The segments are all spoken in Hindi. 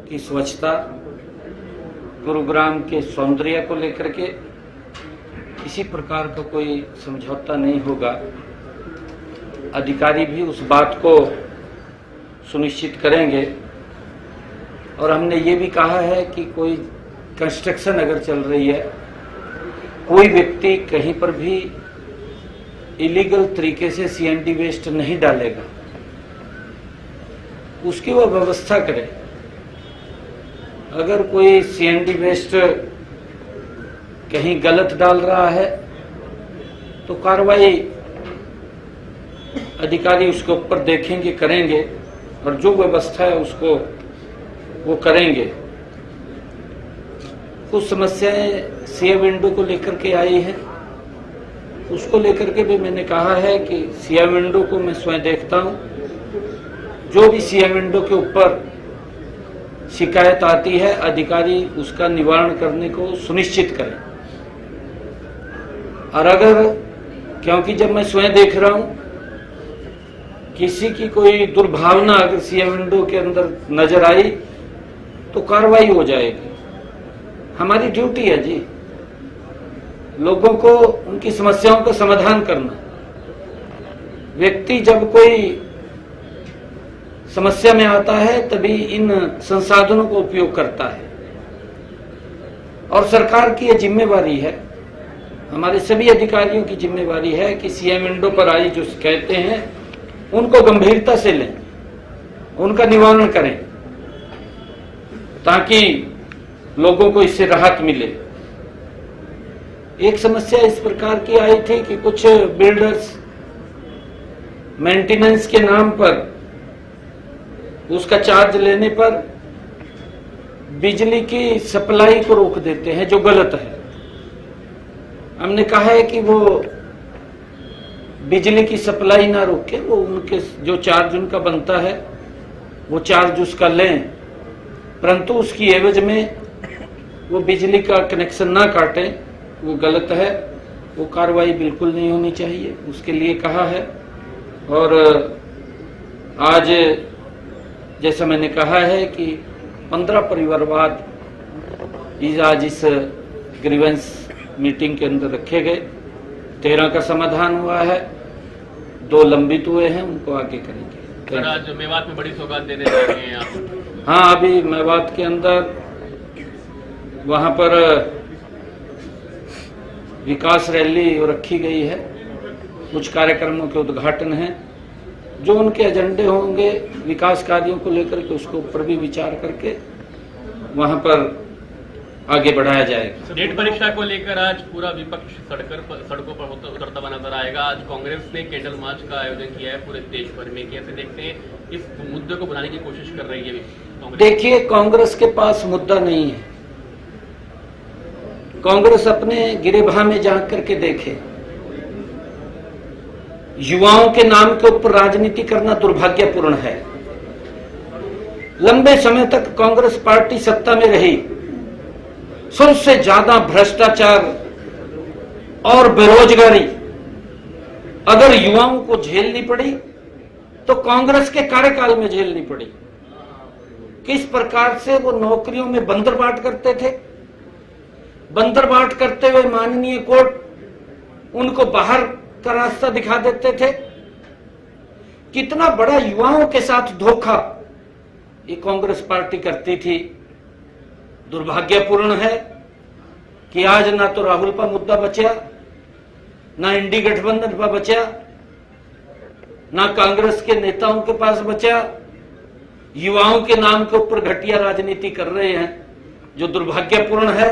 की स्वच्छता, गुरुग्राम के सौंदर्य को लेकर के किसी प्रकार का कोई समझौता नहीं होगा। अधिकारी भी उस बात को सुनिश्चित करेंगे। और हमने ये भी कहा है कि कोई कंस्ट्रक्शन अगर चल रही है, कोई व्यक्ति कहीं पर भी इलीगल तरीके से सीएनडी वेस्ट नहीं डालेगा, उसकी वो व्यवस्था करे। अगर कोई सीएनडी वेस्ट कहीं गलत डाल रहा है तो कार्रवाई अधिकारी उसके ऊपर देखेंगे, करेंगे और जो व्यवस्था है उसको वो करेंगे। कुछ समस्याएं सीए विंडो को लेकर के आई है, उसको लेकर के भी मैंने कहा है कि सीए विंडो को मैं स्वयं देखता हूं। जो भी सीए विंडो के ऊपर शिकायत आती है, अधिकारी उसका निवारण करने को सुनिश्चित करें। और अगर, क्योंकि जब मैं स्वयं देख रहा हूं, किसी की कोई दुर्भावना अगर सीए विंडो के अंदर नजर आई तो कार्रवाई हो जाएगी। हमारी ड्यूटी है जी, लोगों को उनकी समस्याओं का समाधान करना। व्यक्ति जब कोई समस्या में आता है तभी इन संसाधनों को उपयोग करता है और सरकार की यह जिम्मेवारी है, हमारे सभी अधिकारियों की जिम्मेवारी है कि सीए विंडो पर आई जो शिकायतें हैं उनको गंभीरता से लें, उनका निवारण करें ताकि लोगों को इससे राहत मिले। एक समस्या इस प्रकार की आई थी कि कुछ बिल्डर्स मेंटेनेंस के नाम पर, उसका चार्ज लेने पर बिजली की सप्लाई को रोक देते हैं, जो गलत है। हमने कहा है कि वो बिजली की सप्लाई ना रोके, वो उनके जो चार्ज उनका बनता है वो चार्ज उसका लें, परंतु उसकी एवज में वो बिजली का कनेक्शन ना काटें, वो गलत है। वो कार्रवाई बिल्कुल नहीं होनी चाहिए, उसके लिए कहा है। और आज जैसा मैंने कहा है कि 15 परिवार बाद आज इस ग्रीवेंस मीटिंग के अंदर रखे गए, 13 का समाधान हुआ है, 2 लंबित हुए हैं, उनको आगे करेंगे। सर, आज मेवात में बड़ी सौगात देने जा रहे हैं आप? हाँ, अभी मेवात के अंदर वहां पर विकास रैली रखी गई है, कुछ कार्यक्रमों के उद्घाटन हैं, जो उनके एजेंडे होंगे विकास कार्यों को लेकर के उसके ऊपर भी विचार करके वहां पर आगे बढ़ाया जाएगा। नेट परीक्षा को लेकर आज पूरा विपक्ष सड़कों पर उतरता हुआ नजर आएगा। आज कांग्रेस ने कैंडल मार्च का आयोजन किया है पूरे देश भर में। कैसे देखते हैं इस मुद्दे को बनाने की कोशिश कर रही है कांग्रेस? देखिए, कांग्रेस के पास मुद्दा नहीं है। कांग्रेस अपने गिरेबान में झांक करके देखे। युवाओं के नाम के ऊपर राजनीति करना दुर्भाग्यपूर्ण है। लंबे समय तक कांग्रेस पार्टी सत्ता में रही, सबसे ज्यादा भ्रष्टाचार और बेरोजगारी अगर युवाओं को झेलनी पड़ी तो कांग्रेस के कार्यकाल में झेलनी पड़ी। किस प्रकार से वो नौकरियों में बंदरबाट करते थे, बंदरबाट करते हुए माननीय कोर्ट उनको बाहर का रास्ता दिखा देते थे। कितना बड़ा युवाओं के साथ धोखा ये कांग्रेस पार्टी करती थी। दुर्भाग्यपूर्ण है कि आज ना तो राहुल पर मुद्दा बचा, ना इंडी गठबंधन पर बचा, ना कांग्रेस के नेताओं के पास बचा। युवाओं के नाम के ऊपर घटिया राजनीति कर रहे हैं, जो दुर्भाग्यपूर्ण है।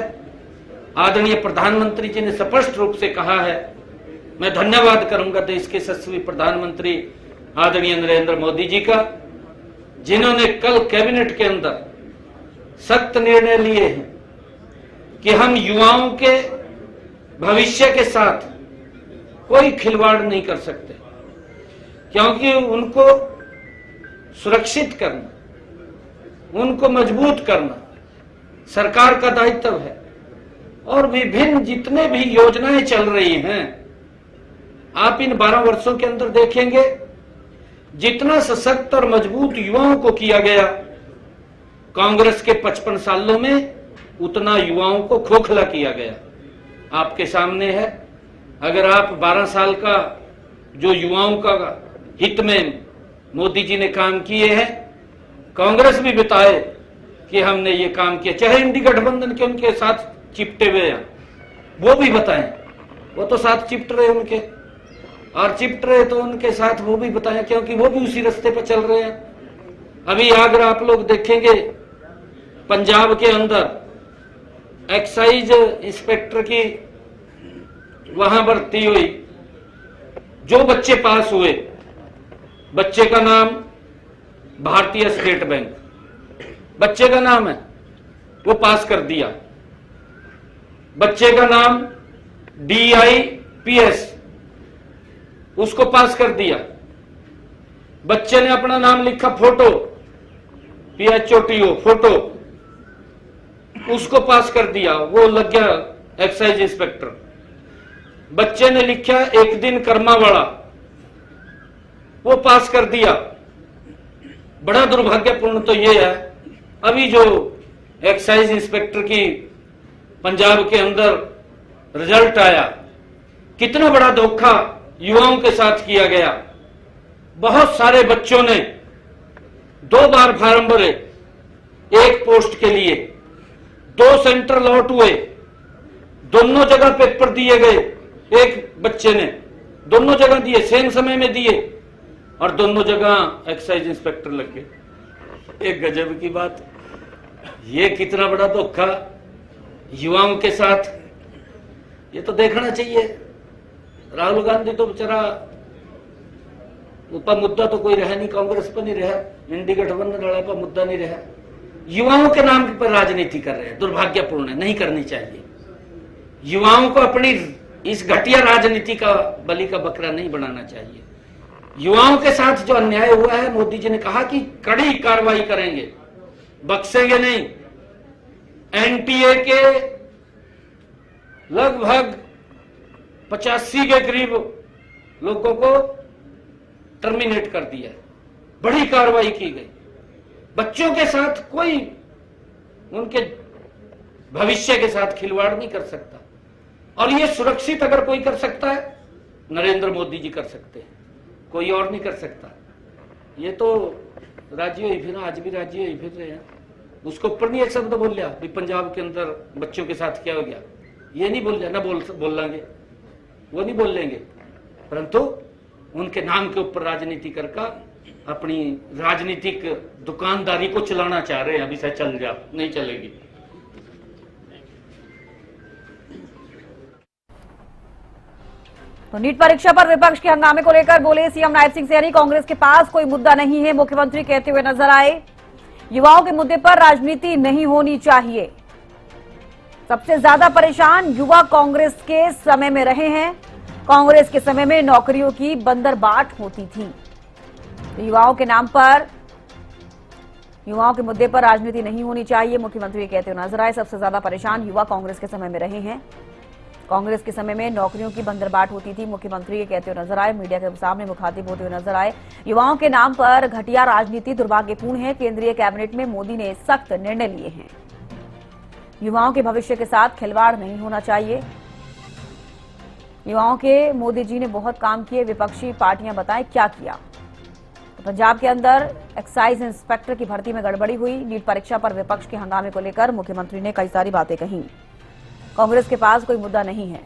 आदरणीय प्रधानमंत्री जी ने स्पष्ट रूप से कहा है, मैं धन्यवाद करूंगा देश के यशस्वी प्रधानमंत्री आदरणीय नरेंद्र मोदी जी का, जिन्होंने कल कैबिनेट के अंदर सख्त निर्णय लिए हैं कि हम युवाओं के भविष्य के साथ कोई खिलवाड़ नहीं कर सकते, क्योंकि उनको सुरक्षित करना, उनको मजबूत करना सरकार का दायित्व है। और विभिन्न जितने भी योजनाएं चल रही हैं, आप इन 12 वर्षों के अंदर देखेंगे जितना सशक्त और मजबूत युवाओं को किया गया, कांग्रेस के 55 सालों में उतना युवाओं को खोखला किया गया। आपके सामने है, अगर आप 12 साल का जो युवाओं का हित में मोदी जी ने काम किए हैं, कांग्रेस भी बताए कि हमने ये काम किया, चाहे इंडी गठबंधन के उनके साथ चिपटे हुए हैं, वो भी बताएं। वो तो साथ चिपट रहे उनके, और चिपट रहे तो उनके साथ वो भी बताएं, क्योंकि वो भी उसी रास्ते पर चल रहे हैं। अभी अगर आप लोग देखेंगे, पंजाब के अंदर एक्साइज इंस्पेक्टर की वहां भर्ती हुई, जो बच्चे पास हुए, बच्चे का नाम भारतीय स्टेट बैंक, बच्चे का नाम है, वो पास कर दिया। बच्चे का नाम DIPS, उसको पास कर दिया। बच्चे ने अपना नाम लिखा फोटो, PHOTO फोटो, उसको पास कर दिया, वो लग गया एक्साइज इंस्पेक्टर। बच्चे ने लिखा एक दिन कर्मा वाला, वो पास कर दिया। बड़ा दुर्भाग्यपूर्ण तो ये है, अभी जो एक्साइज इंस्पेक्टर की पंजाब के अंदर रिजल्ट आया, कितना बड़ा धोखा युवाओं के साथ किया गया। बहुत सारे बच्चों ने 2 बार फार्म भरे एक पोस्ट के लिए, 2 सेंटर लॉट हुए, दोनों जगह पेपर दिए गए। एक बच्चे ने दोनों जगह दिए, सेम समय में दिए, और दोनों जगह एक्साइज इंस्पेक्टर लग गए। एक गजब की बात, ये कितना बड़ा धोखा युवाओं के साथ, ये तो देखना चाहिए। राहुल गांधी तो बेचारा ऊपर मुद्दा तो कोई रहा नहीं, कांग्रेस पर नहीं रहा, इंडी गठबंधन वाला पर मुद्दा नहीं रहा, युवाओं के नाम पर राजनीति कर रहे हैं। दुर्भाग्यपूर्ण है, नहीं करनी चाहिए। युवाओं को अपनी इस घटिया राजनीति का बलि का बकरा नहीं बनाना चाहिए। युवाओं के साथ जो अन्याय हुआ है, मोदी जी ने कहा कि कड़ी कार्रवाई करेंगे, बख्शेंगे नहीं। NTA के लगभग 85 के करीब लोगों को टर्मिनेट कर दिया, बड़ी कार्रवाई की गई। बच्चों के साथ कोई उनके भविष्य के साथ खिलवाड़ नहीं कर सकता, और ये सुरक्षित अगर कोई कर सकता है, नरेंद्र मोदी जी कर सकते हैं, कोई और नहीं कर सकता। ये तो राज्य ही फिर, आज भी राज्य ही फिर रहे हैं। उसको ऊपर नहीं एक शब्द बोल लिया कि पंजाब के अंदर बच्चों के साथ क्या हो गया, ये नहीं बोल लिया, ना बोल लेंगे, वो नहीं बोल लेंगे, परंतु उनके नाम के ऊपर राजनीति करके अपनी राजनीतिक दुकानदारी को चलाना चाह रहे हैं। अभी से चल जा, नहीं चलेगी। तो नीट परीक्षा पर विपक्ष के हंगामे को लेकर बोले सीएम नायब सिंह सैनी, कांग्रेस के पास कोई मुद्दा नहीं है, मुख्यमंत्री कहते हुए नजर आए। युवाओं के मुद्दे पर राजनीति नहीं होनी चाहिए। सबसे ज्यादा परेशान युवा कांग्रेस के समय में रहे हैं। कांग्रेस के समय में नौकरियों की बंदरबाट होती थी। तो युवाओं के नाम पर, युवाओं के मुद्दे पर राजनीति नहीं होनी चाहिए, मुख्यमंत्री कहते हुए नजर आए। सबसे ज्यादा परेशान युवा कांग्रेस के समय में रहे हैं। कांग्रेस के समय में नौकरियों की बंदरबाट होती थी, मुख्यमंत्री कहते हुए नजर आए। मीडिया के सामने मुखातिब होते हुए नजर आए। युवाओं के नाम पर घटिया राजनीति दुर्भाग्यपूर्ण है। केंद्रीय कैबिनेट में मोदी ने सख्त निर्णय लिए हैं। युवाओं के भविष्य के साथ खिलवाड़ नहीं होना चाहिए। युवाओं के मोदी जी ने बहुत काम किए, विपक्षी पार्टियां बताएं क्या किया। तो पंजाब के अंदर एक्साइज इंस्पेक्टर की भर्ती में गड़बड़ी हुई। नीट परीक्षा पर विपक्ष के हंगामे को लेकर मुख्यमंत्री ने कई सारी बातें कही। कांग्रेस के पास कोई मुद्दा नहीं है।